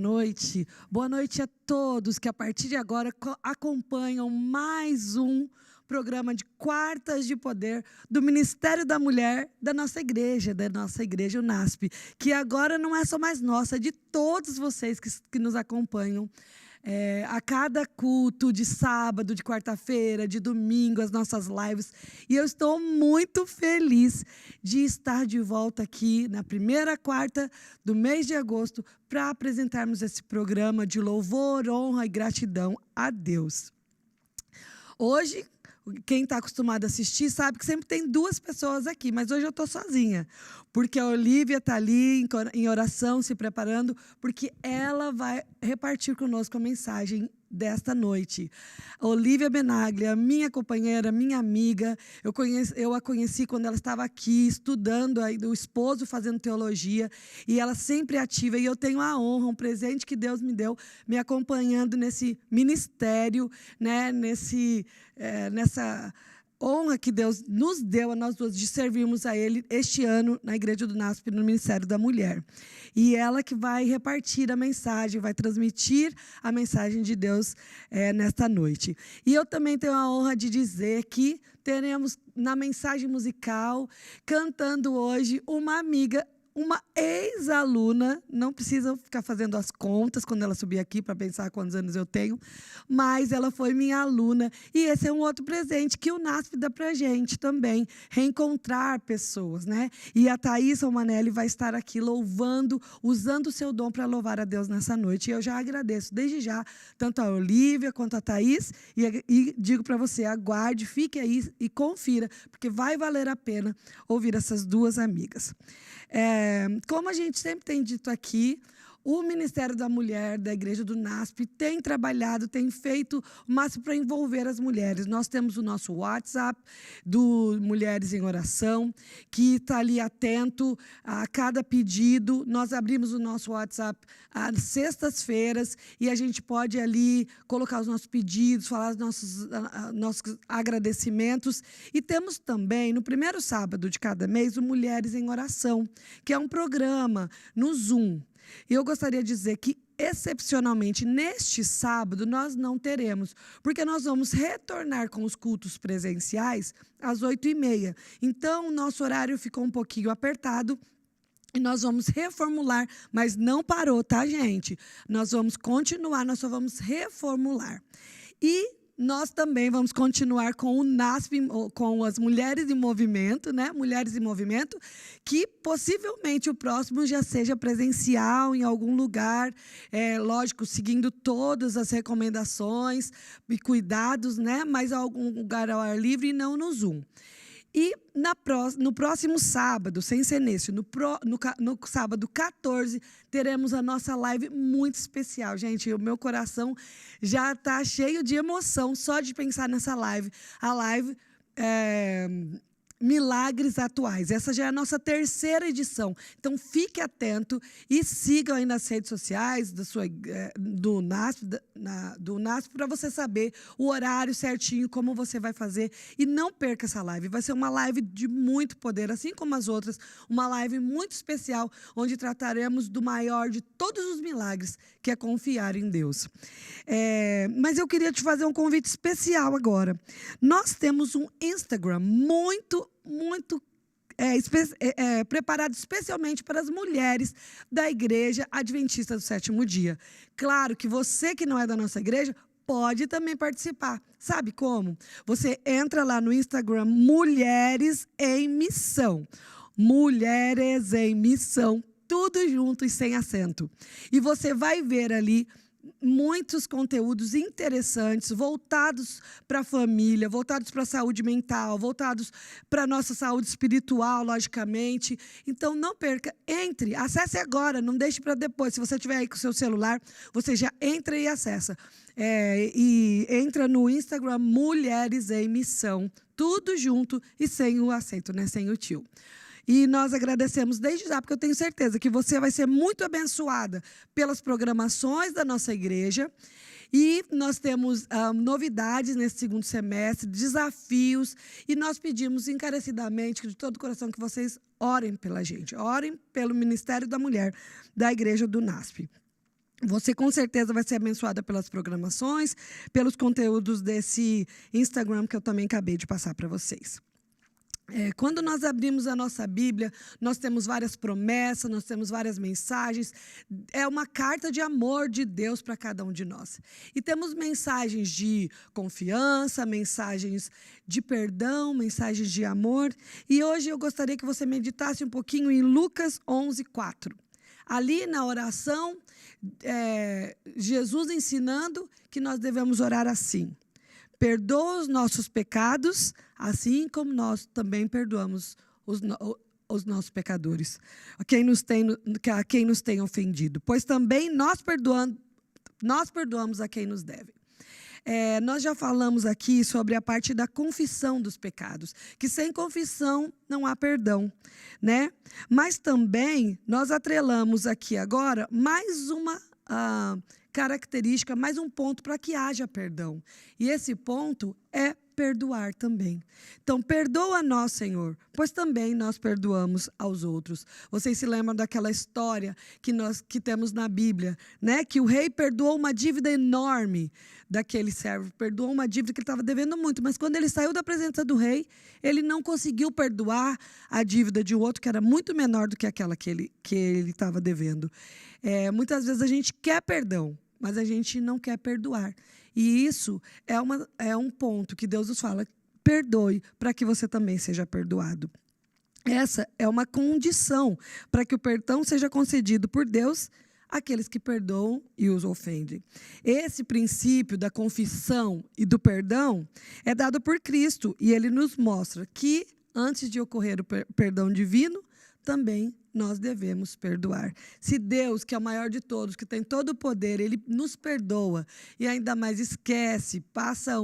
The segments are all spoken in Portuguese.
Noite. Boa noite a todos que a partir de agora acompanham mais um programa de Quartas de Poder do Ministério da Mulher da nossa igreja, o NASP, que agora não é só mais nossa, é de todos vocês que nos acompanham. A cada culto de sábado, de quarta-feira, de domingo, as nossas lives. E eu estou muito feliz de estar de volta aqui na primeira quarta do mês de agosto para apresentarmos esse programa de louvor, honra e gratidão a Deus. Hoje, quem está acostumado a assistir sabe que sempre tem duas pessoas aqui, mas hoje eu estou sozinha, porque a Olívia está ali em oração, se preparando, porque ela vai repartir conosco a mensagem desta noite. A Olívia Benaglia, minha companheira, minha amiga, eu a conheci quando ela estava aqui estudando, aí, o esposo fazendo teologia, e ela sempre ativa, e eu tenho a honra, um presente que Deus me deu, me acompanhando nesse ministério, né, nessa honra que Deus nos deu a nós duas de servirmos a Ele este ano na Igreja do NASP, no Ministério da Mulher. E ela que vai repartir a mensagem, vai transmitir a mensagem de Deus nesta noite. E eu também tenho a honra de dizer que teremos na mensagem musical, cantando hoje, uma amiga, uma ex-aluna, não precisa ficar fazendo as contas quando ela subir aqui para pensar quantos anos eu tenho, mas ela foi minha aluna, e esse é um outro presente que o NASP dá para a gente também, reencontrar pessoas, né? E a Thaís Romanelli vai estar aqui louvando, usando o seu dom para louvar a Deus nessa noite, e eu já agradeço desde já, tanto a Olívia quanto a Thaís, e digo para você, aguarde, fique aí e confira, porque vai valer a pena ouvir essas duas amigas. Como a gente sempre tem dito aqui, o Ministério da Mulher da Igreja do NASP tem trabalhado, tem feito o máximo para envolver as mulheres. Nós temos o nosso WhatsApp do Mulheres em Oração, que está ali atento a cada pedido. Nós abrimos o nosso WhatsApp às sextas-feiras e a gente pode ali colocar os nossos pedidos, falar os nossos agradecimentos. E temos também, no primeiro sábado de cada mês, o Mulheres em Oração, que é um programa no Zoom. E eu gostaria de dizer que, excepcionalmente, neste sábado, nós não teremos, porque nós vamos retornar com os cultos presenciais às 8h30. Então, o nosso horário ficou um pouquinho apertado, e nós vamos reformular, mas não parou, tá, gente? Nós vamos continuar, nós só vamos reformular. E nós também vamos continuar com o NASP, com as Mulheres em Movimento, né? Mulheres em Movimento, que possivelmente o próximo já seja presencial em algum lugar, lógico, seguindo todas as recomendações e cuidados, né? Mas algum lugar ao ar livre e não no Zoom. E no próximo sábado, sem ser nesse, no sábado 14, teremos a nossa live muito especial. Gente, o meu coração já está cheio de emoção só de pensar nessa live. A live Milagres Atuais. Essa já é a nossa terceira edição. Então, fique atento e sigam aí nas redes sociais do NASP para você saber o horário certinho, como você vai fazer. E não perca essa live. Vai ser uma live de muito poder, assim como as outras. Uma live muito especial, onde trataremos do maior de todos os milagres, que é confiar em Deus. Mas eu queria te fazer um convite especial agora. Nós temos um Instagram muito preparado especialmente para as mulheres da Igreja Adventista do Sétimo Dia. Claro que você que não é da nossa igreja pode também participar. Sabe como? Você entra lá no Instagram Mulheres em Missão. Mulheres em Missão, tudo junto e sem acento. E você vai ver ali muitos conteúdos interessantes, voltados para a família, voltados para a saúde mental, voltados para a nossa saúde espiritual, logicamente. Então, não perca, entre, acesse agora, não deixe para depois. Se você estiver aí com o seu celular, você já entra e acessa. E entra no Instagram Mulheres em Missão, tudo junto e sem o acento, né? Sem o tio. E nós agradecemos desde já, porque eu tenho certeza que você vai ser muito abençoada pelas programações da nossa igreja. E nós temos novidades nesse segundo semestre, desafios, e nós pedimos encarecidamente, de todo o coração, que vocês orem pela gente, orem pelo Ministério da Mulher da Igreja do NASP. Você com certeza vai ser abençoada pelas programações, pelos conteúdos desse Instagram que eu também acabei de passar para vocês. Quando nós abrimos a nossa Bíblia, nós temos várias promessas, nós temos várias mensagens. É uma carta de amor de Deus para cada um de nós. E temos mensagens de confiança, mensagens de perdão, mensagens de amor. E hoje eu gostaria que você meditasse um pouquinho em Lucas 11:4. Ali na oração, Jesus ensinando que nós devemos orar assim: perdoa os nossos pecados, assim como nós também perdoamos os nossos pecadores, a quem nos tem ofendido. Pois também nós perdoamos a quem nos deve. Nós já falamos aqui sobre a parte da confissão dos pecados, que sem confissão não há perdão, né? Mas também nós atrelamos aqui agora mais uma característica, mais um ponto para que haja perdão. E esse ponto é perdoar também. Então, perdoa nós, Senhor, pois também nós perdoamos aos outros. Vocês se lembram daquela história que temos na Bíblia, né? Que o rei perdoou uma dívida enorme daquele servo, perdoou uma dívida que ele estava devendo muito, mas quando ele saiu da presença do rei, ele não conseguiu perdoar a dívida de um outro que era muito menor do que aquela que ele estava devendo. Muitas vezes a gente quer perdão, mas a gente não quer perdoar. E isso é um ponto que Deus nos fala: perdoe para que você também seja perdoado. Essa é uma condição para que o perdão seja concedido por Deus àqueles que perdoam e os ofendem. Esse princípio da confissão e do perdão é dado por Cristo, e ele nos mostra que, antes de ocorrer o perdão divino, também nós devemos perdoar. Se Deus, que é o maior de todos, que tem todo o poder, ele nos perdoa e ainda mais esquece, passa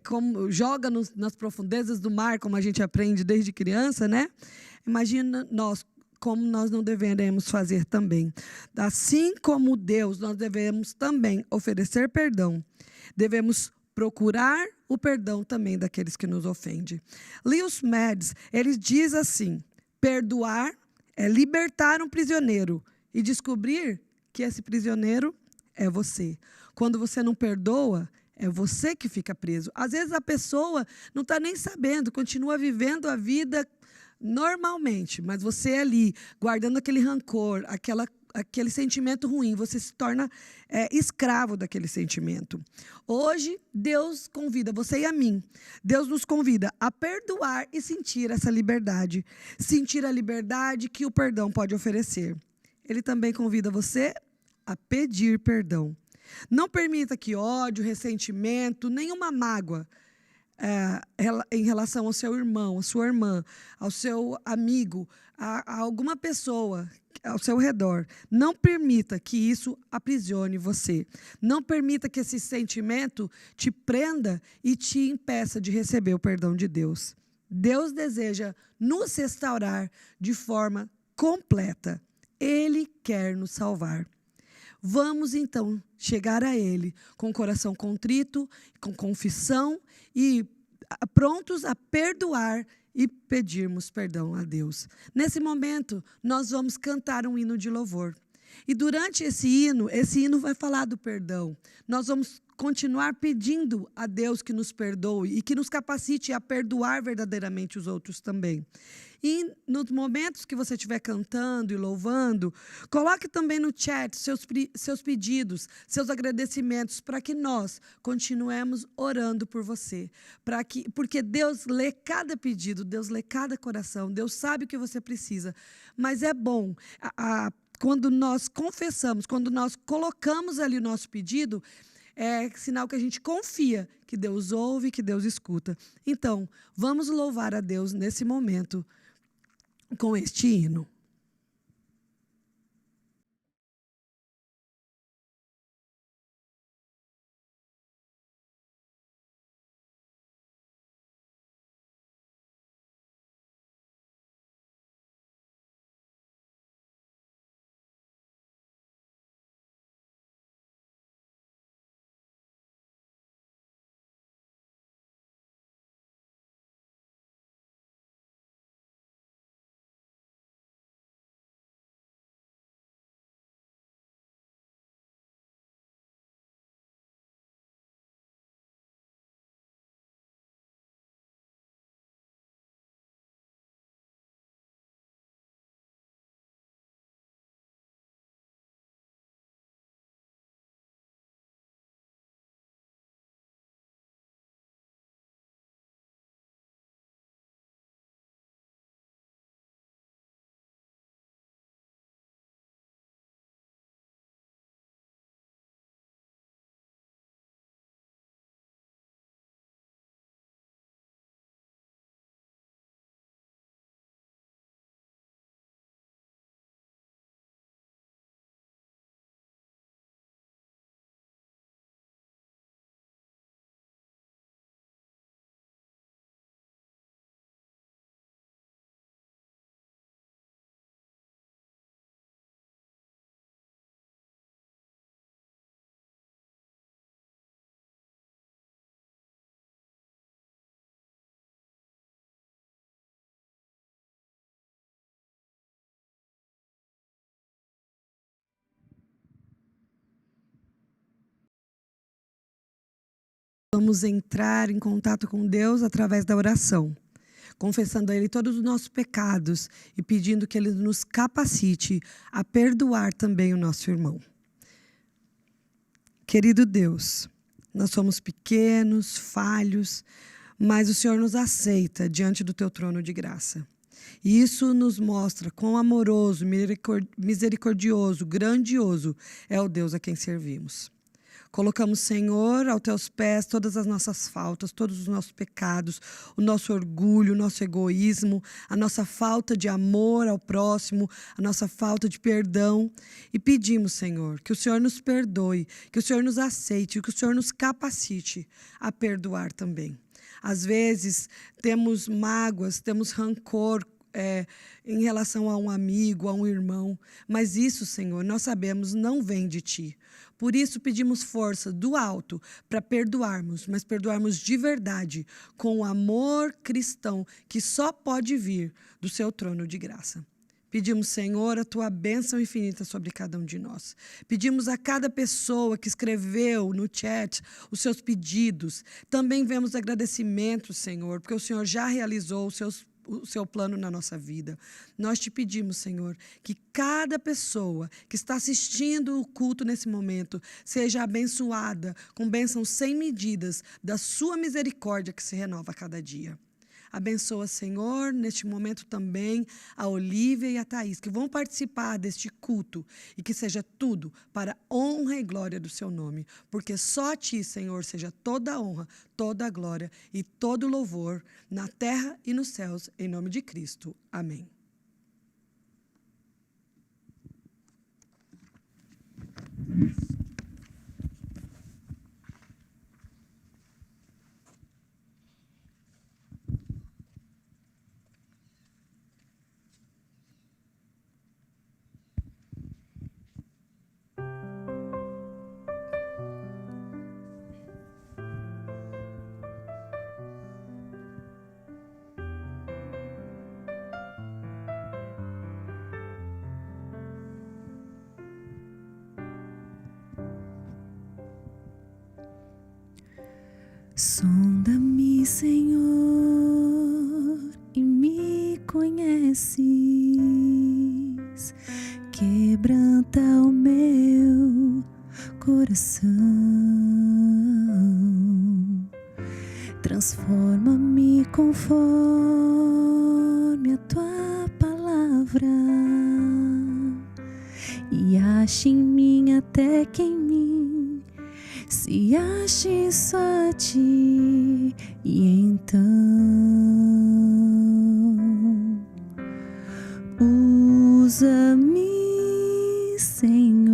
como joga nas profundezas do mar, como a gente aprende desde criança, né? Imagina nós, como nós não deveremos fazer também. Assim como Deus, nós devemos também oferecer perdão. Devemos procurar o perdão também daqueles que nos ofendem. Lewis Mads, ele diz assim: perdoar é libertar um prisioneiro e descobrir que esse prisioneiro é você. Quando você não perdoa, é você que fica preso. Às vezes a pessoa não está nem sabendo, continua vivendo a vida normalmente, mas você ali, guardando aquele rancor, aquele sentimento ruim, você se torna escravo daquele sentimento. Hoje, Deus convida você e a mim. Deus nos convida a perdoar e sentir essa liberdade. Sentir a liberdade que o perdão pode oferecer. Ele também convida você a pedir perdão. Não permita que ódio, ressentimento, nenhuma mágoa em relação ao seu irmão, à sua irmã, ao seu amigo, a alguma pessoa ao seu redor, não permita que isso aprisione você. Não permita que esse sentimento te prenda e te impeça de receber o perdão de Deus. Deus deseja nos restaurar de forma completa. Ele quer nos salvar. Vamos, então, chegar a Ele com o coração contrito, com confissão e prontos a perdoar e pedirmos perdão a Deus. Nesse momento, nós vamos cantar um hino de louvor. E durante esse hino vai falar do perdão. Nós vamos continuar pedindo a Deus que nos perdoe e que nos capacite a perdoar verdadeiramente os outros também. E nos momentos que você estiver cantando e louvando, coloque também no chat seus pedidos, seus agradecimentos, para que nós continuemos orando por você. Porque Deus lê cada pedido, Deus lê cada coração, Deus sabe o que você precisa. Mas é bom, quando nós confessamos, quando nós colocamos ali o nosso pedido, é sinal que a gente confia que Deus ouve, que Deus escuta. Então, vamos louvar a Deus nesse momento com este hino. Vamos entrar em contato com Deus através da oração, confessando a Ele todos os nossos pecados e pedindo que Ele nos capacite a perdoar também o nosso irmão. Querido Deus, nós somos pequenos, falhos, mas o Senhor nos aceita diante do Teu trono de graça. E isso nos mostra quão amoroso, misericordioso, grandioso é o Deus a quem servimos. Colocamos, Senhor, aos Teus pés todas as nossas faltas, todos os nossos pecados, o nosso orgulho, o nosso egoísmo, a nossa falta de amor ao próximo, a nossa falta de perdão. E pedimos, Senhor, que o Senhor nos perdoe, que o Senhor nos aceite, que o Senhor nos capacite a perdoar também. Às vezes, temos mágoas, temos rancor, em relação a um amigo, a um irmão. Mas isso, Senhor, nós sabemos, não vem de Ti. Por isso pedimos força do alto para perdoarmos, mas perdoarmos de verdade, com o amor cristão que só pode vir do Seu trono de graça. Pedimos, Senhor, a Tua bênção infinita sobre cada um de nós. Pedimos a cada pessoa que escreveu no chat os seus pedidos. Também vemos agradecimentos, Senhor, porque o Senhor já realizou o Seu plano na nossa vida. Nós Te pedimos, Senhor, que cada pessoa que está assistindo o culto nesse momento seja abençoada com bênçãos sem medidas da Sua misericórdia que se renova a cada dia. Abençoa, Senhor, neste momento também a Olívia e a Thaís, que vão participar deste culto, e que seja tudo para a honra e glória do Seu nome, porque só a Ti, Senhor, seja toda a honra, toda a glória e todo o louvor na terra e nos céus, em nome de Cristo. Amém. Sonda-me, Senhor, e me conheces. Quebranta o meu coração. Transforma-me conforme a Tua palavra. E ache em mim até que em mim se ache só a Ti, e então usa-me, Senhor,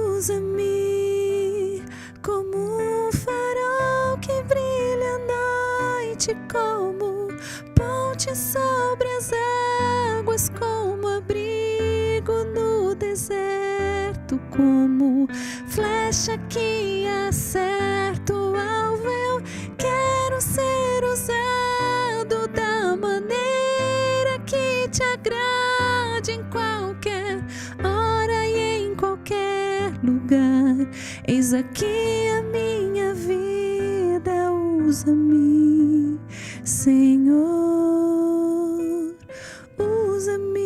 usa-me como um farol que brilha à noite, como ponte sobre as águas, como abrigo no deserto, como flecha que acerta o alvo. Eu quero ser usado da maneira que Te agrade, em qualquer hora e em qualquer lugar. Eis aqui a minha vida, usa-me, Senhor, usa-me.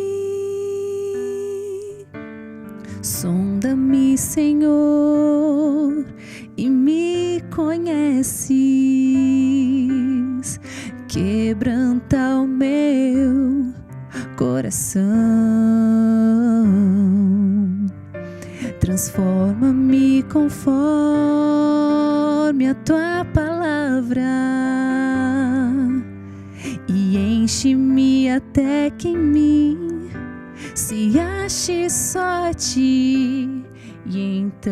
Sonda-me, Senhor, e me conheces. Quebranta o meu coração. Transforma-me conforme a Tua palavra. E enche-me até que em mim se ache só a Ti, e então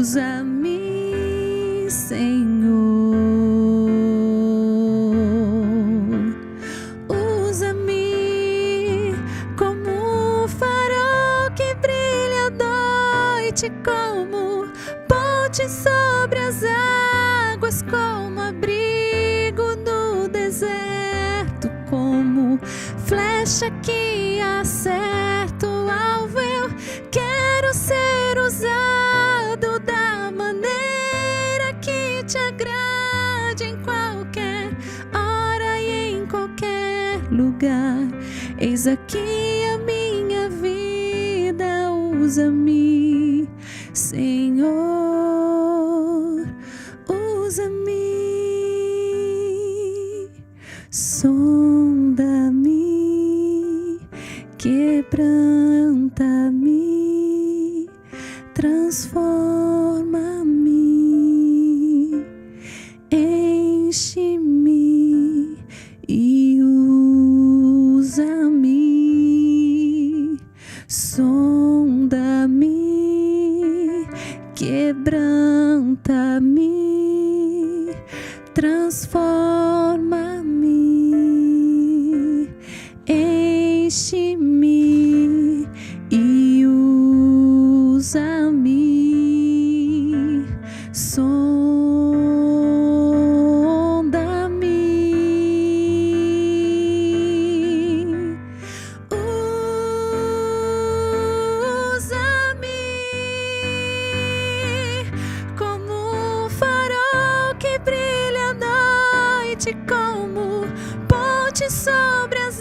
usa-me, Senhor, usa-me como um farol que brilha à noite, como ponte sobre as águas, como abrigo no deserto, como flecha que acerto o alvo. Eu quero ser usado da maneira que te agrade, em qualquer hora e em qualquer lugar. Eis aqui a minha vida, usa-me, Senhor, usa-me, sonda-me, quebranta-me, transforma-me, enche-me e usa-me, sonda-me, quebranta-me, transforma-me, enche-me e usa-me, sonda-me, usa-me como um farol que brilha à noite, como ponte sobre as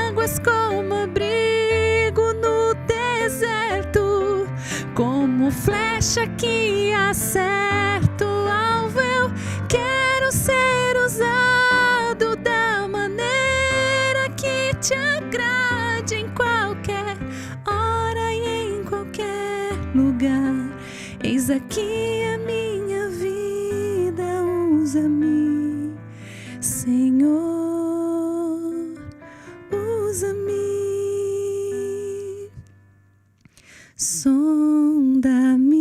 águas, como abrigo no deserto, como flecha que acerta o alvo. Eu quero ser usado da maneira que te agrade, em qualquer hora e em qualquer lugar. Eis aqui a minha vida, usa-me, Senhor, usa-me, sonda-me,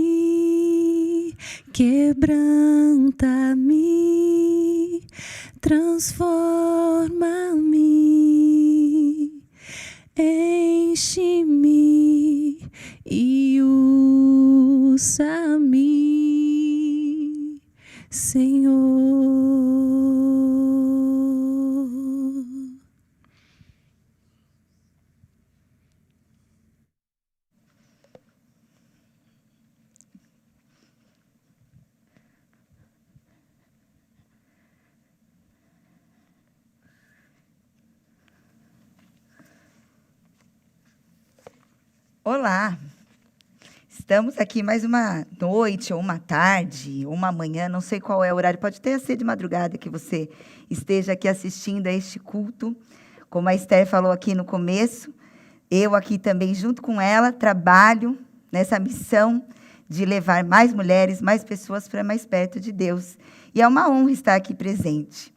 quebranta-me, transforma-me, enche-me e usa-me, Senhor. Olá, estamos aqui mais uma noite, ou uma tarde, ou uma manhã, não sei qual é o horário, pode até ser de madrugada que você esteja aqui assistindo a este culto. Como a Esther falou aqui no começo, eu aqui também, junto com ela, trabalho nessa missão de levar mais mulheres, mais pessoas para mais perto de Deus. E é uma honra estar aqui presente.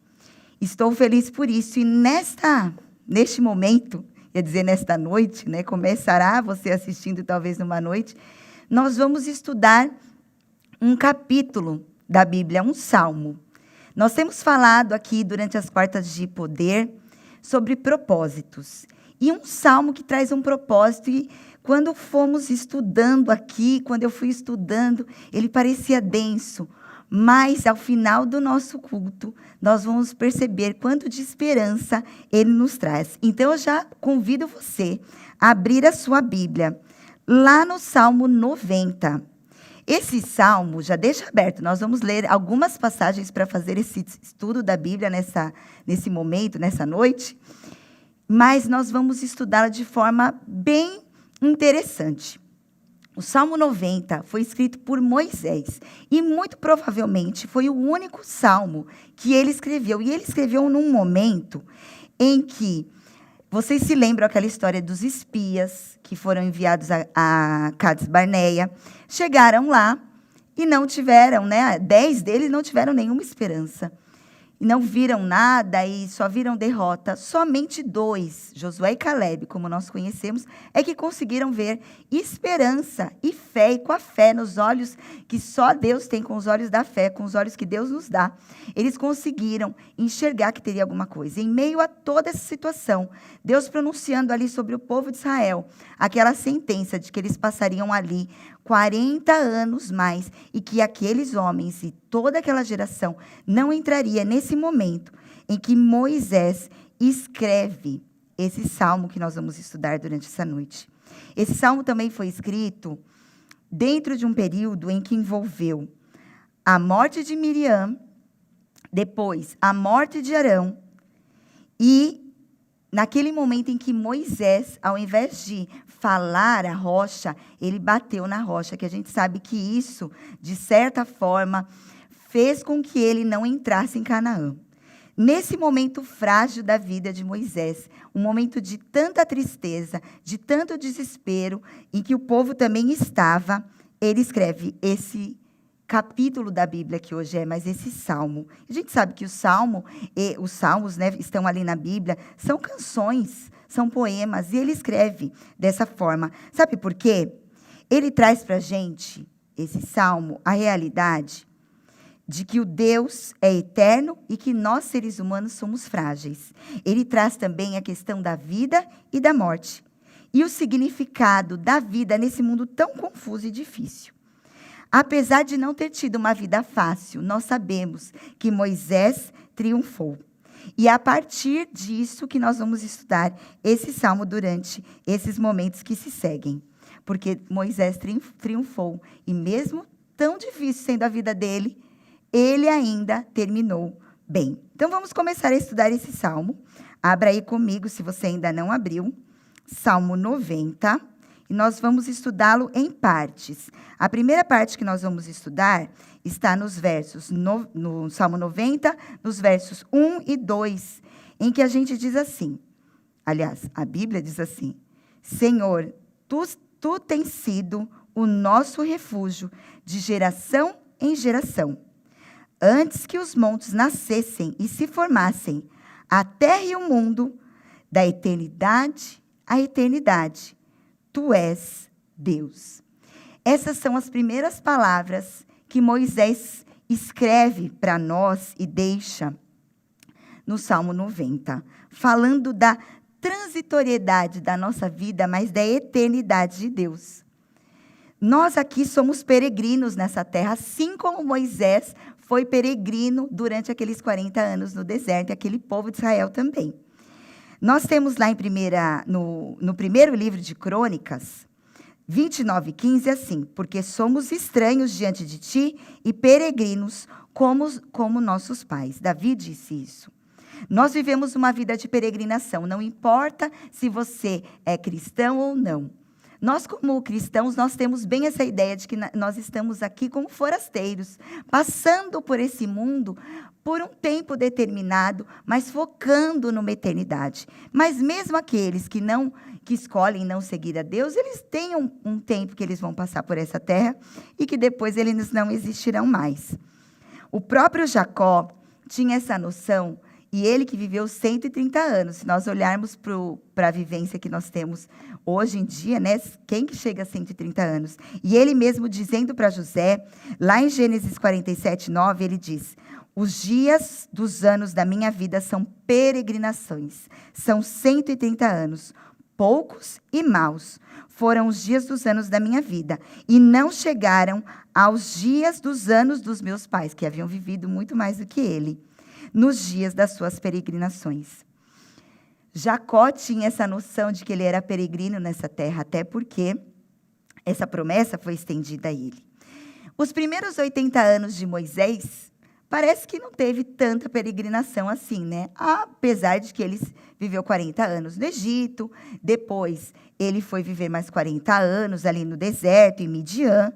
Estou feliz por isso. E neste momento, quer dizer, nesta noite, né, começará você assistindo talvez numa noite, nós vamos estudar um capítulo da Bíblia, um salmo. Nós temos falado aqui durante as quartas de poder sobre propósitos. E um salmo que traz um propósito. E quando fomos estudando aqui, quando eu fui estudando, ele parecia denso. Mas, ao final do nosso culto, nós vamos perceber quanto de esperança ele nos traz. Então, eu já convido você a abrir a sua Bíblia, lá no Salmo 90. Esse salmo, já deixa aberto, nós vamos ler algumas passagens para fazer esse estudo da Bíblia nesse momento, nessa noite, mas nós vamos estudá-la de forma bem interessante. O Salmo 90 foi escrito por Moisés e, muito provavelmente, foi o único salmo que ele escreveu. E ele escreveu num momento em que, vocês se lembram aquela história dos espias que foram enviados a Cades Barneia, chegaram lá e não tiveram, 10 deles não tiveram nenhuma esperança. E não viram nada e só viram derrota. Somente 2, Josué e Caleb, como nós conhecemos, é que conseguiram ver esperança e fé, e com a fé nos olhos que só Deus tem, com os olhos da fé, com os olhos que Deus nos dá. Eles conseguiram enxergar que teria alguma coisa. Em meio a toda essa situação, Deus pronunciando ali sobre o povo de Israel, aquela sentença de que eles passariam ali 40 anos mais, e que aqueles homens e toda aquela geração não entraria nesse momento em que Moisés escreve esse salmo que nós vamos estudar durante essa noite. Esse salmo também foi escrito dentro de um período em que envolveu a morte de Miriam, depois a morte de Arão, e naquele momento em que Moisés, ao invés de falar a rocha, ele bateu na rocha, que a gente sabe que isso, de certa forma, fez com que ele não entrasse em Canaã. Nesse momento frágil da vida de Moisés, um momento de tanta tristeza, de tanto desespero, em que o povo também estava, ele escreve esse capítulo da Bíblia que hoje é, mas esse salmo. A gente sabe que os salmos, né, estão ali na Bíblia, são canções, são poemas, e ele escreve dessa forma. Sabe por quê? Ele traz para a gente, esse salmo, a realidade de que o Deus é eterno e que nós, seres humanos, somos frágeis. Ele traz também a questão da vida e da morte, e o significado da vida nesse mundo tão confuso e difícil. Apesar de não ter tido uma vida fácil, nós sabemos que Moisés triunfou. E é a partir disso que nós vamos estudar esse salmo durante esses momentos que se seguem. Porque Moisés triunfou, e mesmo tão difícil sendo a vida dele, ele ainda terminou bem. Então, vamos começar a estudar esse salmo. Abra aí comigo, se você ainda não abriu, Salmo 90, e nós vamos estudá-lo em partes. A primeira parte que nós vamos estudar está nos versos, no Salmo 90, nos versos 1 e 2, em que a gente diz assim, aliás, a Bíblia diz assim: Senhor, tu tens sido o nosso refúgio de geração em geração. Antes que os montes nascessem e se formassem, a terra e o mundo, da eternidade à eternidade, tu és Deus. Essas são as primeiras palavras que Moisés escreve para nós e deixa no Salmo 90, falando da transitoriedade da nossa vida, mas da eternidade de Deus. Nós aqui somos peregrinos nessa terra, assim como Moisés foi peregrino durante aqueles 40 anos no deserto, e aquele povo de Israel também. Nós temos lá no primeiro livro de Crônicas, 29:15, assim: porque somos estranhos diante de ti e peregrinos como nossos pais. Davi disse isso. Nós vivemos uma vida de peregrinação, não importa se você é cristão ou não. Nós, como cristãos, nós temos bem essa ideia de que nós estamos aqui como forasteiros, passando por esse mundo por um tempo determinado, mas focando numa eternidade. Mas mesmo aqueles que escolhem não seguir a Deus, eles têm um tempo que eles vão passar por essa terra e que depois eles não existirão mais. O próprio Jacó tinha essa noção, e ele que viveu 130 anos, se nós olharmos para a vivência que nós temos hoje em dia, né? Quem que chega a 130 anos? E ele mesmo dizendo para José, lá em Gênesis 47:9, ele diz: os dias dos anos da minha vida são peregrinações, são 130 anos, poucos e maus foram os dias dos anos da minha vida, e não chegaram aos dias dos anos dos meus pais, que haviam vivido muito mais do que ele, nos dias das suas peregrinações. Jacó tinha essa noção de que ele era peregrino nessa terra, até porque essa promessa foi estendida a ele. Os primeiros 80 anos de Moisés, parece que não teve tanta peregrinação assim, né? Apesar de que ele viveu 40 anos no Egito, depois ele foi viver mais 40 anos ali no deserto, em Midian,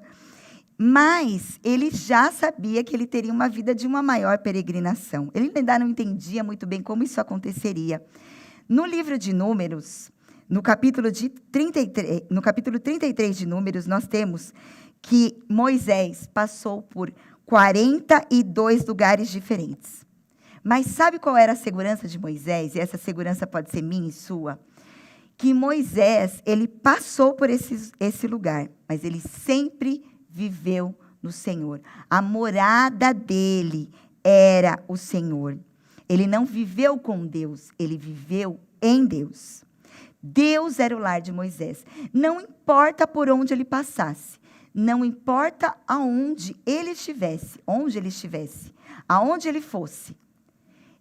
mas ele já sabia que ele teria uma vida de uma maior peregrinação. Ele ainda não entendia muito bem como isso aconteceria. No livro de Números, no capítulo 33 de Números, nós temos que Moisés passou por 42 lugares diferentes. Mas sabe qual era a segurança de Moisés? E essa segurança pode ser minha e sua. Que Moisés, ele passou por esse lugar, mas ele sempre viveu no Senhor. A morada dele era o Senhor. Ele não viveu com Deus, ele viveu em Deus. Deus era o lar de Moisés. Não importa por onde ele passasse, não importa aonde ele estivesse, aonde ele fosse,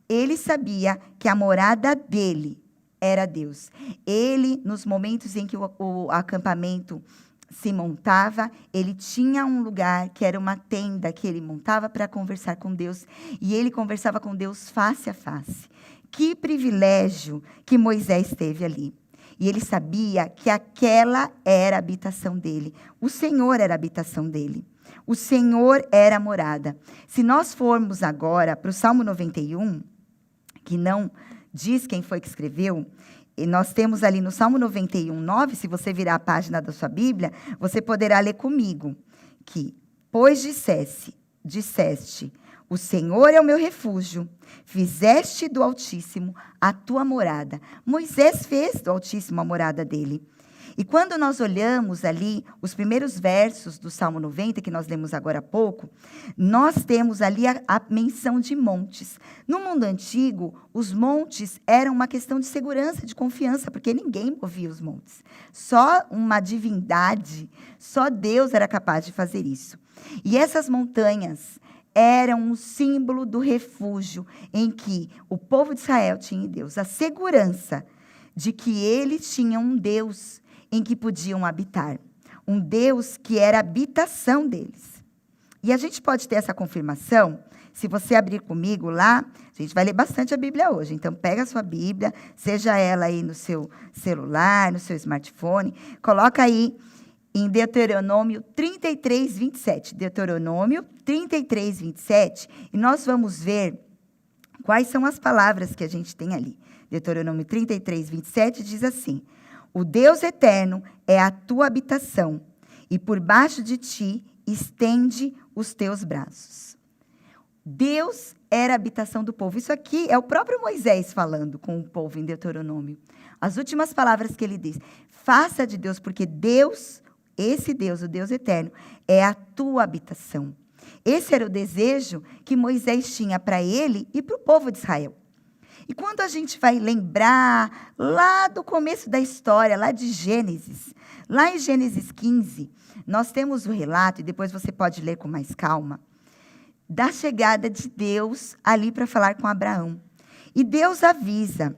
ele sabia que a morada dele era Deus. Ele, nos momentos em que o acampamento se montava, ele tinha um lugar que era uma tenda que ele montava para conversar com Deus, e ele conversava com Deus face a face. Que privilégio que Moisés teve ali. E ele sabia que aquela era a habitação dele. O Senhor era a habitação dele. O Senhor era a morada. Se nós formos agora para o Salmo 91, que não diz quem foi que escreveu, e nós temos ali no Salmo 91, 9, se você virar a página da sua Bíblia, você poderá ler comigo, que, pois disseste, o Senhor é o meu refúgio, fizeste do Altíssimo a tua morada. Moisés fez do Altíssimo a morada dele. E quando nós olhamos ali os primeiros versos do Salmo 90, que nós lemos agora há pouco, nós temos ali a menção de montes. No mundo antigo, os montes eram uma questão de segurança, de confiança, porque ninguém movia os montes. Só uma divindade, só Deus era capaz de fazer isso. E essas montanhas eram um símbolo do refúgio em que o povo de Israel tinha em Deus, a segurança de que eles tinham um Deus em que podiam habitar, um Deus que era a habitação deles. E a gente pode ter essa confirmação, se você abrir comigo lá, a gente vai ler bastante a Bíblia hoje, então pega a sua Bíblia, seja ela aí no seu celular, no seu smartphone, coloca aí em Deuteronômio 33, 27. Deuteronômio 33, 27, e nós vamos ver quais são as palavras que a gente tem ali. Deuteronômio 33, 27 diz assim: o Deus eterno é a tua habitação, e por baixo de ti estende os teus braços. Deus era a habitação do povo. Isso aqui é o próprio Moisés falando com o povo em Deuteronômio. As últimas palavras que ele diz: faça de Deus, porque Deus, esse Deus, o Deus eterno, é a tua habitação. Esse era o desejo que Moisés tinha para ele e para o povo de Israel. E quando a gente vai lembrar lá do começo da história, lá de Gênesis, lá em Gênesis 15, nós temos o relato, e depois você pode ler com mais calma, da chegada de Deus ali para falar com Abraão. E Deus avisa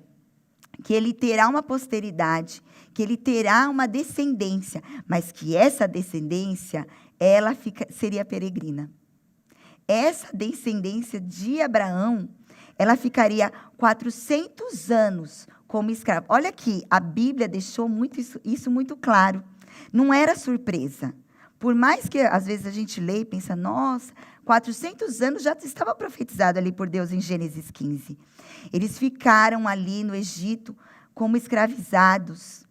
que ele terá uma posteridade, que ele terá uma descendência, mas que essa descendência, ela seria peregrina. Essa descendência de Abraão, ela ficaria 400 anos como escravo. Olha aqui, a Bíblia deixou isso muito claro. Não era surpresa. Por mais que, às vezes, a gente lê e pensa, nossa, 400 anos já estava profetizado ali por Deus em Gênesis 15. Eles ficaram ali no Egito como escravizados,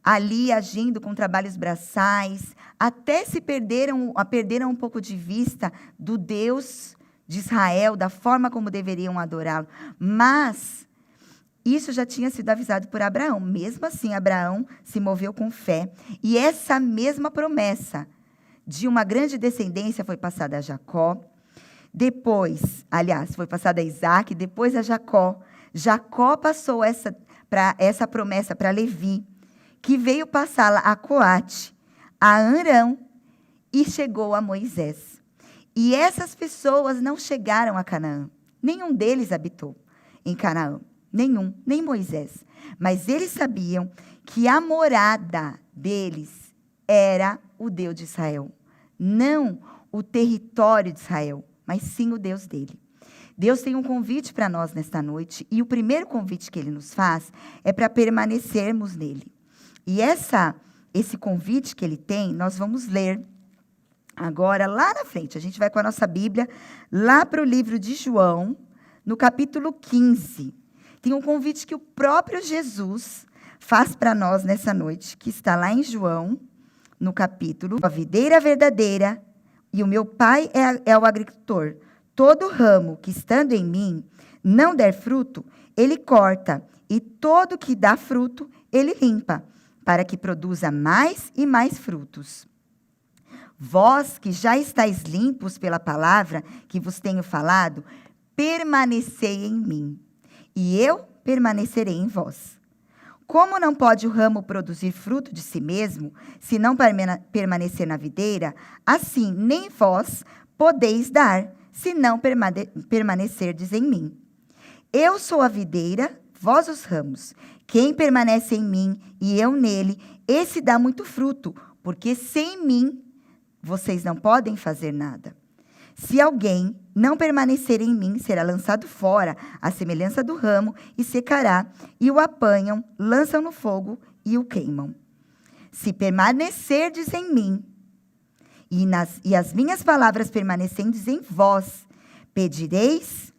ali agindo com trabalhos braçais, até se perderam um pouco de vista do Deus de Israel, da forma como deveriam adorá-lo. Mas isso já tinha sido avisado por Abraão. Mesmo assim, Abraão se moveu com fé. E essa mesma promessa de uma grande descendência foi passada a Jacó. Depois, aliás, foi passada a Isaac, depois a Jacó. Jacó passou essa promessa para Levi, que veio passá-la a Coate, a Arão e chegou a Moisés. E essas pessoas não chegaram a Canaã. Nenhum deles habitou em Canaã. Nenhum, nem Moisés. Mas eles sabiam que a morada deles era o Deus de Israel. Não o território de Israel, mas sim o Deus dele. Deus tem um convite para nós nesta noite. E o primeiro convite que ele nos faz é para permanecermos nele. E esse convite que ele tem, nós vamos ler agora, lá na frente. A gente vai com a nossa Bíblia, lá para o livro de João, no capítulo 15. Tem um convite que o próprio Jesus faz para nós nessa noite, que está lá em João, no capítulo: a videira verdadeira e o meu Pai é o agricultor. Todo ramo que estando em mim não der fruto, ele corta, e todo que dá fruto, ele limpa, para que produza mais e mais frutos. Vós que já estáis limpos pela palavra que vos tenho falado, permanecei em mim, e eu permanecerei em vós. Como não pode o ramo produzir fruto de si mesmo, se não permanecer na videira, assim nem vós podeis dar, se não permanecerdes em mim. Eu sou a videira vós os ramos. Quem permanece em mim e eu nele, esse dá muito fruto, porque sem mim vocês não podem fazer nada. Se alguém não permanecer em mim, será lançado fora, à semelhança do ramo, e secará, e o apanham, lançam no fogo e o queimam. Se permanecerdes em mim, e as minhas palavras permanecerdes em vós, pedireis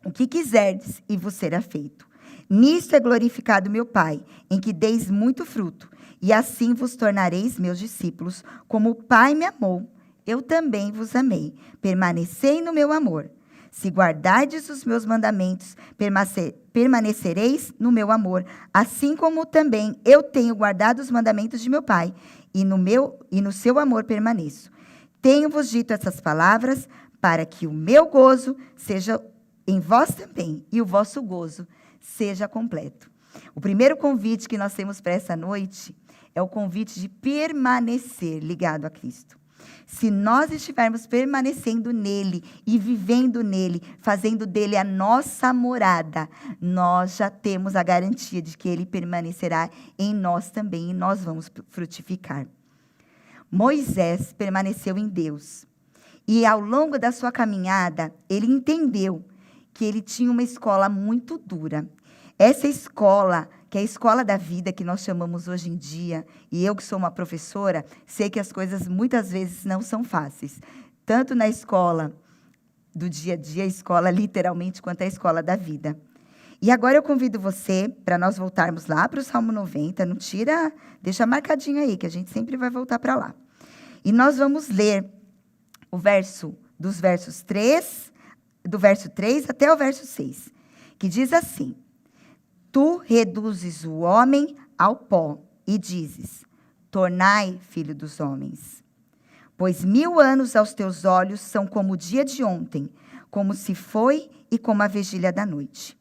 o que quiserdes, e vos será feito. Nisto é glorificado meu Pai, em que deis muito fruto, e assim vos tornareis meus discípulos, como o Pai me amou, eu também vos amei. Permanecei no meu amor. Se guardardes os meus mandamentos, permanecereis no meu amor, assim como também eu tenho guardado os mandamentos de meu Pai, e no seu amor permaneço. Tenho-vos dito essas palavras, para que o meu gozo seja em vós também, e o vosso gozo seja completo. O primeiro convite que nós temos para essa noite é o convite de permanecer ligado a Cristo. Se nós estivermos permanecendo nele e vivendo nele, fazendo dele a nossa morada, nós já temos a garantia de que ele permanecerá em nós também e nós vamos frutificar. Moisés permaneceu em Deus e, ao longo da sua caminhada, ele entendeu que ele tinha uma escola muito dura. Essa escola, que é a escola da vida, que nós chamamos hoje em dia, e eu que sou uma professora, sei que as coisas muitas vezes não são fáceis. Tanto na escola do dia a dia, a escola literalmente, quanto a escola da vida. E agora eu convido você, para nós voltarmos lá para o Salmo 90, não tira, deixa marcadinho aí, que a gente sempre vai voltar para lá. E nós vamos ler do verso 3 até o verso 6, que diz assim: Tu reduzes o homem ao pó e dizes, tornai filho dos homens. Pois 1000 anos aos teus olhos são como o dia de ontem, como se foi e como a vigília da noite.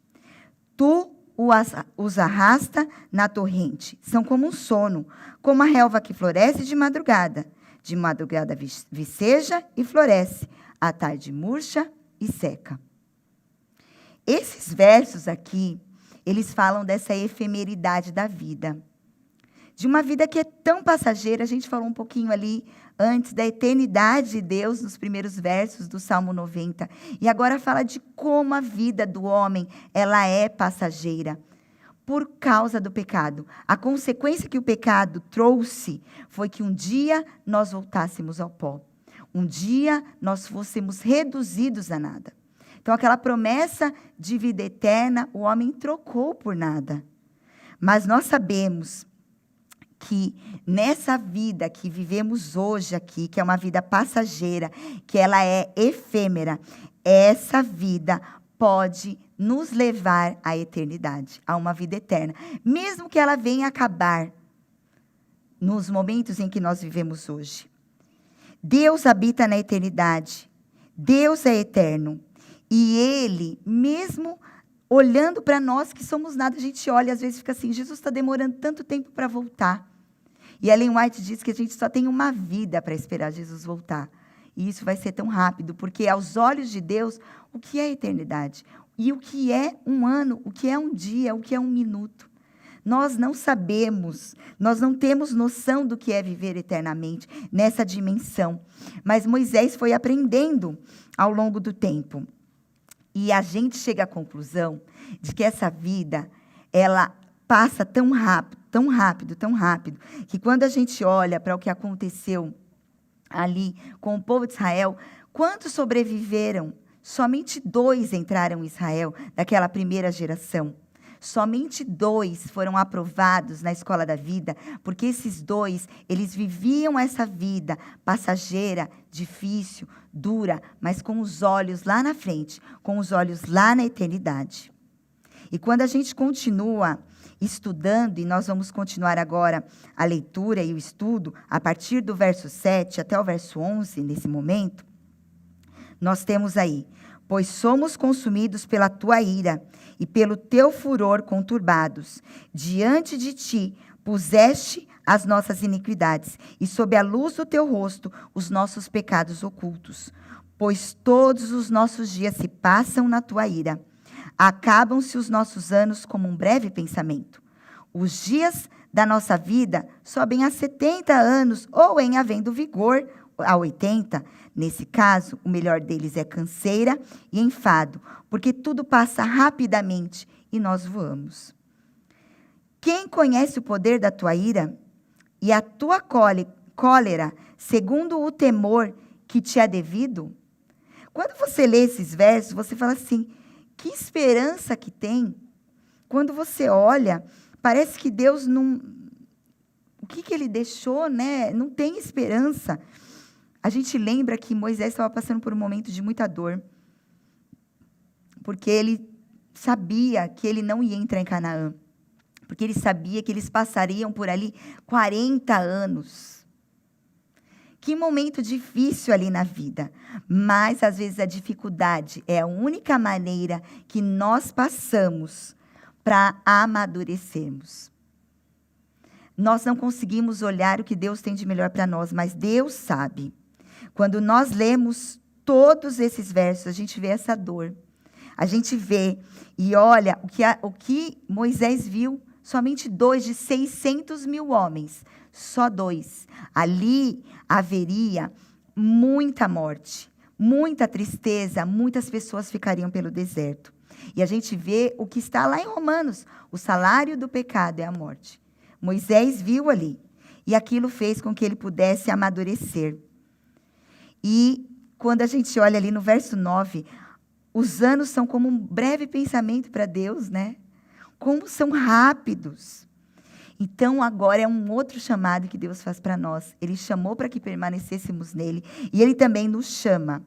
Tu os arrasta na torrente, são como um sono, como a relva que floresce de madrugada viceja e floresce, à tarde murcha e seca. Esses versos aqui, eles falam dessa efemeridade da vida. De uma vida que é tão passageira, a gente falou um pouquinho ali antes da eternidade de Deus, nos primeiros versos do Salmo 90. E agora fala de como a vida do homem, ela é passageira. Por causa do pecado. A consequência que o pecado trouxe foi que um dia nós voltássemos ao pó. Um dia nós fôssemos reduzidos a nada. Então, aquela promessa de vida eterna, o homem trocou por nada. Mas nós sabemos que nessa vida que vivemos hoje aqui, que é uma vida passageira, que ela é efêmera, essa vida pode nos levar à eternidade, a uma vida eterna. Mesmo que ela venha acabar nos momentos em que nós vivemos hoje. Deus habita na eternidade. Deus é eterno. E Ele, mesmo olhando para nós que somos nada, a gente olha e às vezes fica assim, Jesus está demorando tanto tempo para voltar. E Ellen White diz que a gente só tem uma vida para esperar Jesus voltar. E isso vai ser tão rápido, porque aos olhos de Deus, o que é a eternidade? E o que é um ano? O que é um dia? O que é um minuto? Nós não sabemos, nós não temos noção do que é viver eternamente nessa dimensão. Mas Moisés foi aprendendo ao longo do tempo. E a gente chega à conclusão de que essa vida, ela passa tão rápido, tão rápido, tão rápido, que quando a gente olha para o que aconteceu ali com o povo de Israel, quantos sobreviveram? Somente 2 entraram em Israel, daquela primeira geração. Somente 2 foram aprovados na escola da vida, porque esses 2, eles viviam essa vida passageira, difícil, dura, mas com os olhos lá na frente, com os olhos lá na eternidade. E quando a gente continua estudando, e nós vamos continuar agora a leitura e o estudo, a partir do verso 7 até o verso 11, nesse momento, nós temos aí, pois somos consumidos pela tua ira e pelo teu furor conturbados. Diante de ti puseste as nossas iniquidades, e sob a luz do teu rosto os nossos pecados ocultos. Pois todos os nossos dias se passam na tua ira. Acabam-se os nossos anos como um breve pensamento. Os dias da nossa vida sobem a 70 anos, ou em havendo vigor, a 80. Nesse caso, o melhor deles é canseira e enfado, porque tudo passa rapidamente e nós voamos. Quem conhece o poder da tua ira e a tua cólera, segundo o temor que te é devido? Quando você lê esses versos, você fala assim, que esperança que tem. Quando você olha, parece que Deus não... O que ele deixou, né? Não tem esperança. A gente lembra que Moisés estava passando por um momento de muita dor, porque ele sabia que ele não ia entrar em Canaã, porque ele sabia que eles passariam por ali 40 anos. Que momento difícil ali na vida, mas às vezes a dificuldade é a única maneira que nós passamos para amadurecermos. Nós não conseguimos olhar o que Deus tem de melhor para nós, mas Deus sabe. Quando nós lemos todos esses versos, a gente vê essa dor. A gente vê e olha o que Moisés viu, somente 2 de 600 mil homens, só 2. Ali haveria muita morte, muita tristeza, muitas pessoas ficariam pelo deserto. E a gente vê o que está lá em Romanos, o salário do pecado é a morte. Moisés viu ali, e aquilo fez com que ele pudesse amadurecer. E quando a gente olha ali no verso 9, os anos são como um breve pensamento para Deus, né? Como são rápidos. Então, agora é um outro chamado que Deus faz para nós. Ele chamou para que permanecêssemos nele, e ele também nos chama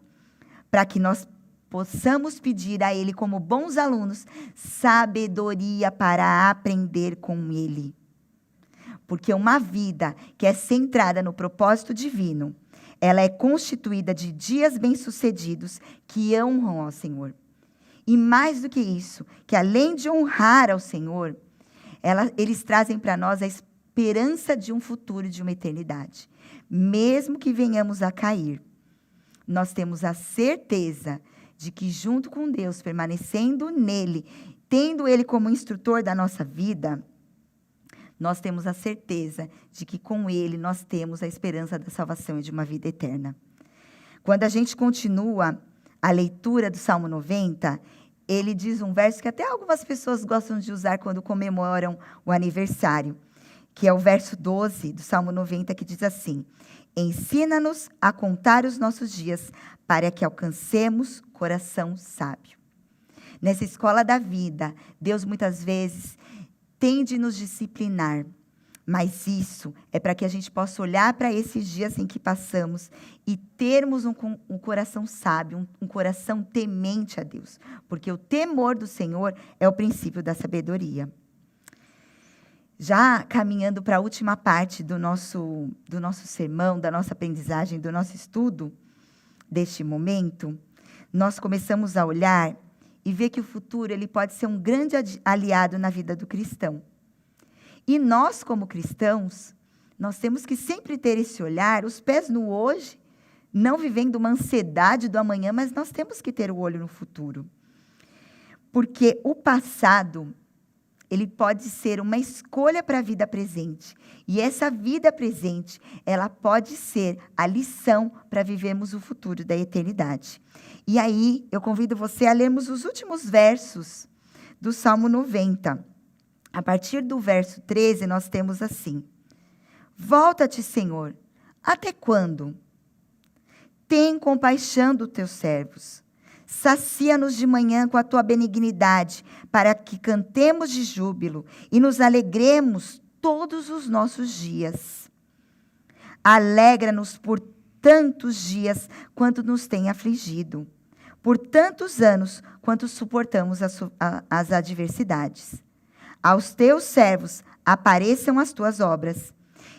para que nós possamos pedir a ele, como bons alunos, sabedoria para aprender com ele. Porque uma vida que é centrada no propósito divino, ela é constituída de dias bem-sucedidos que honram ao Senhor. E mais do que isso, que além de honrar ao Senhor, eles trazem para nós a esperança de um futuro, de uma eternidade. Mesmo que venhamos a cair, nós temos a certeza de que junto com Deus, permanecendo nele, tendo ele como instrutor da nossa vida, nós temos a certeza de que com ele nós temos a esperança da salvação e de uma vida eterna. Quando a gente continua a leitura do Salmo 90, ele diz um verso que até algumas pessoas gostam de usar quando comemoram o aniversário, que é o verso 12 do Salmo 90, que diz assim: ensina-nos a contar os nossos dias, para que alcancemos coração sábio. Nessa escola da vida, Deus muitas vezes tem de nos disciplinar, mas isso é para que a gente possa olhar para esses dias em que passamos e termos um coração sábio, um coração temente a Deus, porque o temor do Senhor é o princípio da sabedoria. Já caminhando para a última parte do nosso sermão, da nossa aprendizagem, do nosso estudo deste momento, nós começamos a olhar e ver que o futuro ele pode ser um grande aliado na vida do cristão. E nós, como cristãos, nós temos que sempre ter esse olhar, os pés no hoje, não vivendo uma ansiedade do amanhã, mas nós temos que ter o olho no futuro. Porque o passado, ele pode ser uma escolha para a vida presente. E essa vida presente, ela pode ser a lição para vivermos o futuro da eternidade. E aí, eu convido você a lermos os últimos versos do Salmo 90. A partir do verso 13, nós temos assim: volta-te, Senhor, até quando? Tem compaixão dos teus servos. Sacia-nos de manhã com a tua benignidade, para que cantemos de júbilo e nos alegremos todos os nossos dias. Alegra-nos por tantos dias quanto nos tem afligido, por tantos anos quanto suportamos as adversidades. Aos teus servos apareçam as tuas obras,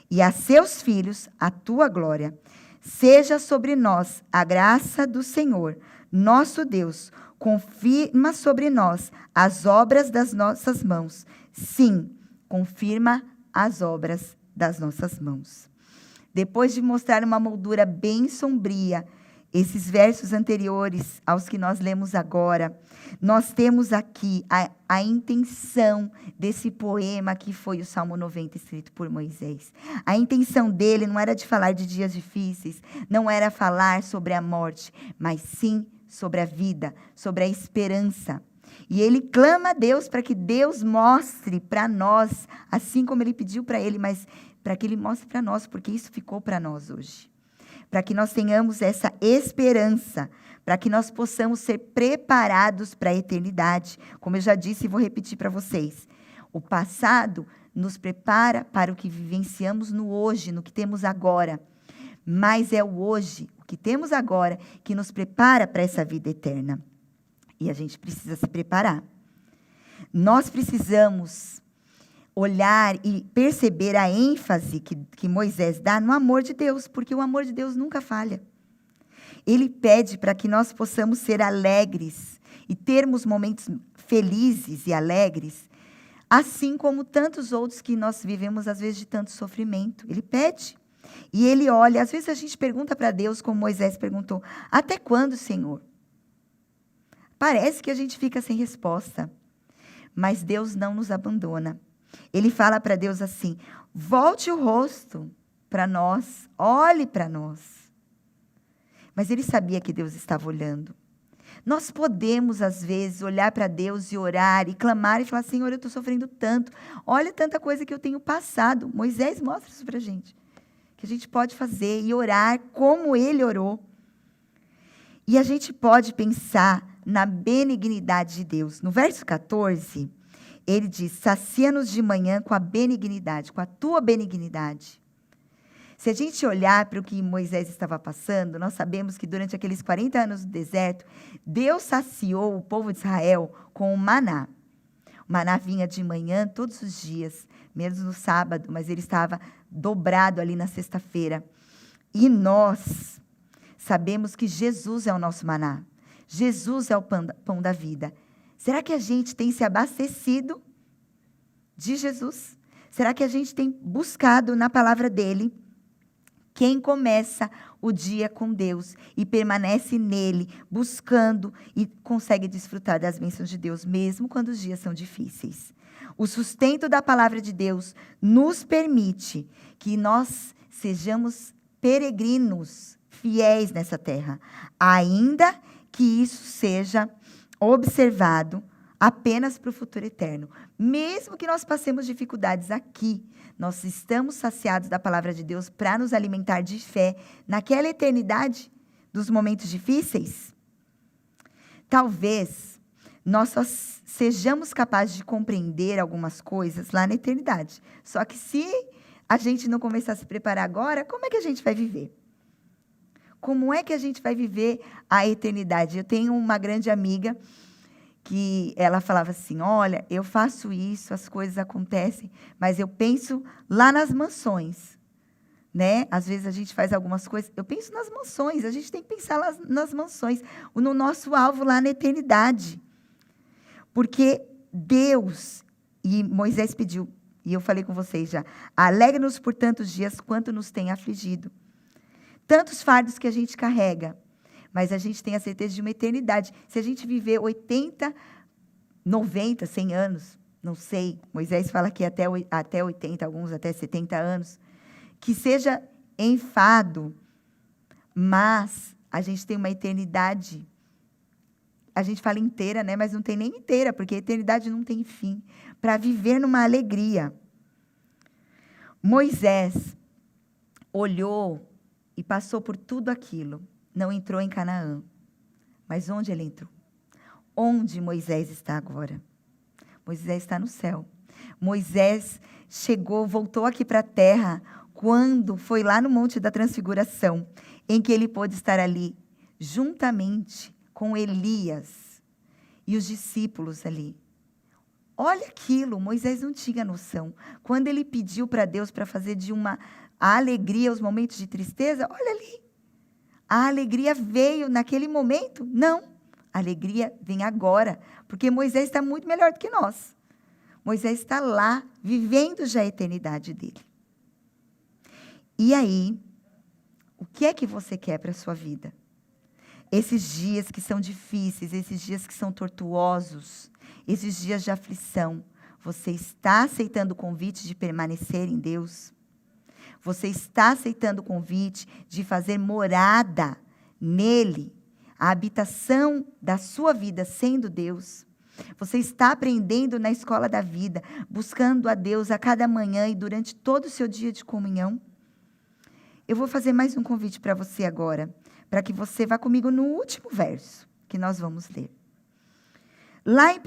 e a seus filhos a tua glória. Seja sobre nós a graça do Senhor, nosso Deus. Confirma sobre nós as obras das nossas mãos. Sim, confirma as obras das nossas mãos. Depois de mostrar uma moldura bem sombria esses versos anteriores aos que nós lemos agora, nós temos aqui a intenção desse poema que foi o Salmo 90, escrito por Moisés. A intenção dele não era de falar de dias difíceis, não era falar sobre a morte, mas sim sobre a vida, sobre a esperança. E ele clama a Deus para que Deus mostre para nós, assim como ele pediu para ele, mas para que ele mostre para nós, porque isso ficou para nós hoje. Para que nós tenhamos essa esperança, para que nós possamos ser preparados para a eternidade. Como eu já disse e vou repetir para vocês, o passado nos prepara para o que vivenciamos no hoje, no que temos agora. Mas é o hoje, o que temos agora, que nos prepara para essa vida eterna. E a gente precisa se preparar. Nós precisamos olhar e perceber a ênfase que Moisés dá no amor de Deus, porque o amor de Deus nunca falha. Ele pede para que nós possamos ser alegres e termos momentos felizes e alegres, assim como tantos outros que nós vivemos, às vezes, de tanto sofrimento. Ele pede. E ele olha, às vezes a gente pergunta para Deus, como Moisés perguntou, até quando, Senhor? Parece que a gente fica sem resposta, mas Deus não nos abandona. Ele fala para Deus assim, volte o rosto para nós, olhe para nós. Mas ele sabia que Deus estava olhando. Nós podemos, às vezes, olhar para Deus e orar e clamar e falar, Senhor, eu estou sofrendo tanto. Olha tanta coisa que eu tenho passado. Moisés mostra isso para a gente. Que a gente pode fazer e orar como ele orou. E a gente pode pensar na benignidade de Deus. No verso 14, ele diz, sacia-nos de manhã com a benignidade, com a tua benignidade. Se a gente olhar para o que Moisés estava passando, nós sabemos que durante aqueles 40 anos do deserto, Deus saciou o povo de Israel com o maná. O maná vinha de manhã todos os dias, menos no sábado, mas ele estava dobrado ali na sexta-feira. E nós sabemos que Jesus é o nosso maná. Jesus é o pão da vida. Será que a gente tem se abastecido de Jesus? Será que a gente tem buscado na palavra dele? Quem começa o dia com Deus e permanece nele, buscando e consegue desfrutar das bênçãos de Deus, mesmo quando os dias são difíceis. O sustento da palavra de Deus nos permite que nós sejamos peregrinos, fiéis nessa terra, ainda que isso seja observado apenas para o futuro eterno. Mesmo que nós passemos dificuldades aqui, nós estamos saciados da palavra de Deus para nos alimentar de fé naquela eternidade dos momentos difíceis. Talvez nós só sejamos capazes de compreender algumas coisas lá na eternidade. Só que se a gente não começar a se preparar agora, como é que a gente vai viver? Como é que a gente vai viver a eternidade? Eu tenho uma grande amiga que ela falava assim, olha, eu faço isso, as coisas acontecem, mas eu penso lá nas mansões, né? Às vezes a gente faz algumas coisas, eu penso nas mansões, a gente tem que pensar lá nas mansões, no nosso alvo lá na eternidade. Porque Deus, e Moisés pediu, e eu falei com vocês já, alegra-nos por tantos dias quanto nos tem afligido. Tantos fardos que a gente carrega, mas a gente tem a certeza de uma eternidade. Se a gente viver 80, 90, 100 anos, não sei, Moisés fala que até 80, alguns até 70 anos, que seja enfado, mas a gente tem uma eternidade. A gente fala inteira, né? Mas não tem nem inteira, porque a eternidade não tem fim, para viver numa alegria. Moisés olhou e passou por tudo aquilo. Não entrou em Canaã. Mas onde ele entrou? Onde Moisés está agora? Moisés está no céu. Moisés chegou, voltou aqui para a terra, quando foi lá no Monte da Transfiguração, em que ele pôde estar ali, juntamente com Elias e os discípulos ali. Olha aquilo, Moisés não tinha noção. Quando ele pediu para Deus para fazer de a alegria os momentos de tristeza, olha ali. A alegria veio naquele momento? Não. A alegria vem agora, porque Moisés está muito melhor do que nós. Moisés está lá, vivendo já a eternidade dele. E aí, o que é que você quer para a sua vida? esses dias que são difíceis, esses dias que são tortuosos, esses dias de aflição, você está aceitando o convite de permanecer em Deus? Você está aceitando o convite de fazer morada nele, a habitação da sua vida sendo Deus? Você está aprendendo na escola da vida, buscando a Deus a cada manhã e durante todo o seu dia de comunhão? Eu vou fazer mais um convite para você agora, para que você vá comigo no último verso que nós vamos ler. Lá em 1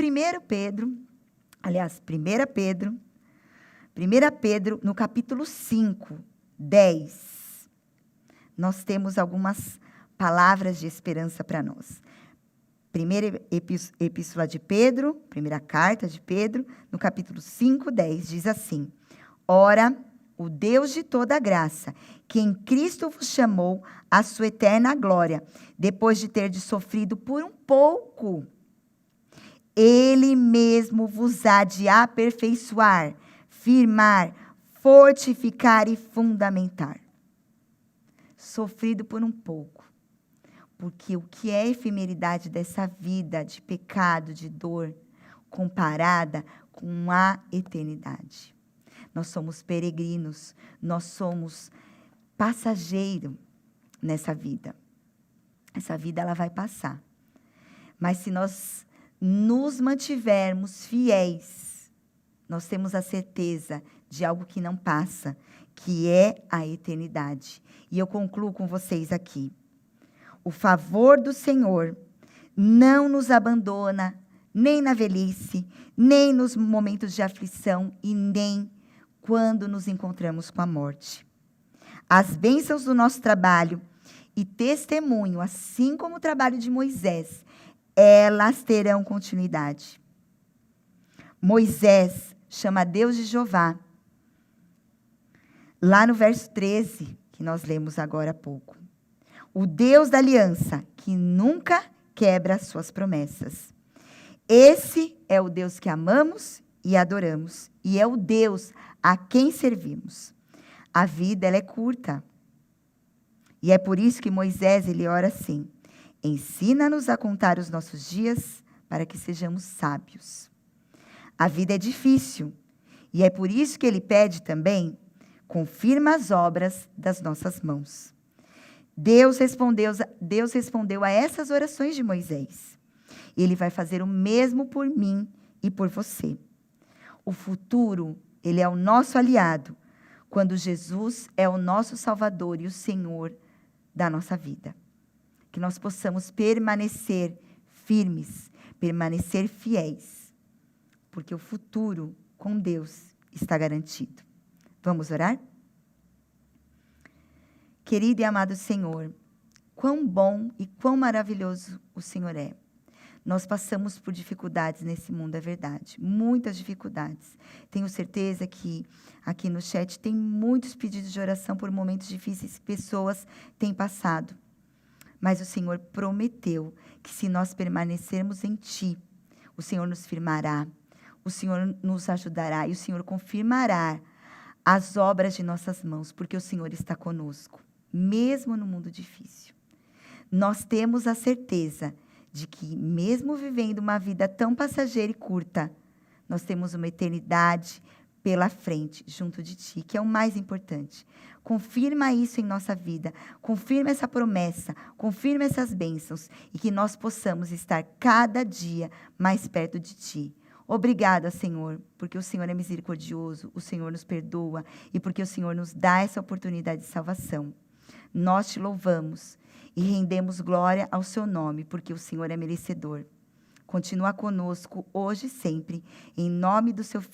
Pedro, no capítulo 5, 10, nós temos algumas palavras de esperança para nós. Primeira epístola de Pedro, primeira carta de Pedro, no capítulo 5, 10, diz assim: Ora, o Deus de toda graça, que em Cristo vos chamou à sua eterna glória, depois de terdes sofrido por um pouco, Ele mesmo vos há de aperfeiçoar, firmar, fortificar e fundamentar. Sofrido por um pouco. Porque o que é a efemeridade dessa vida de pecado, de dor, comparada com a eternidade? Nós somos peregrinos, nós somos passageiros nessa vida. Essa vida ela vai passar. Mas se nós nos mantivermos fiéis, nós temos a certeza de algo que não passa, que é a eternidade. E eu concluo com vocês aqui. O favor do Senhor não nos abandona, nem na velhice, nem nos momentos de aflição e nem quando nos encontramos com a morte. As bênçãos do nosso trabalho e testemunho, assim como o trabalho de Moisés, elas terão continuidade. Moisés chama Deus de Jeová. Lá no verso 13, que nós lemos agora há pouco. O Deus da aliança, que nunca quebra as suas promessas. Esse é o Deus que amamos e adoramos. E é o Deus a quem servimos. A vida ela é curta. E é por isso que Moisés ele ora assim: ensina-nos a contar os nossos dias para que sejamos sábios. A vida é difícil. E é por isso que ele pede também: confirma as obras das nossas mãos. Deus respondeu a essas orações de Moisés. Ele vai fazer o mesmo por mim e por você. O futuro, ele é o nosso aliado, quando Jesus é o nosso Salvador e o Senhor da nossa vida. Que nós possamos permanecer firmes, permanecer fiéis, porque o futuro com Deus está garantido. Vamos orar? Querido e amado Senhor, quão bom e quão maravilhoso o Senhor é. Nós passamos por dificuldades nesse mundo, é verdade. Muitas dificuldades. Tenho certeza que aqui no chat tem muitos pedidos de oração por momentos difíceis que pessoas têm passado. Mas o Senhor prometeu que se nós permanecermos em Ti, o Senhor nos firmará, o Senhor nos ajudará e o Senhor confirmará as obras de nossas mãos, porque o Senhor está conosco, mesmo no mundo difícil. Nós temos a certeza de que, mesmo vivendo uma vida tão passageira e curta, nós temos uma eternidade pela frente, junto de Ti, que é o mais importante. Confirma isso em nossa vida, confirma essa promessa, confirma essas bênçãos, e que nós possamos estar cada dia mais perto de Ti. Obrigada, Senhor, porque o Senhor é misericordioso, o Senhor nos perdoa, e porque o Senhor nos dá essa oportunidade de salvação. Nós Te louvamos e rendemos glória ao Seu nome, porque o Senhor é merecedor. Continua conosco hoje e sempre, em nome do Seu Filho.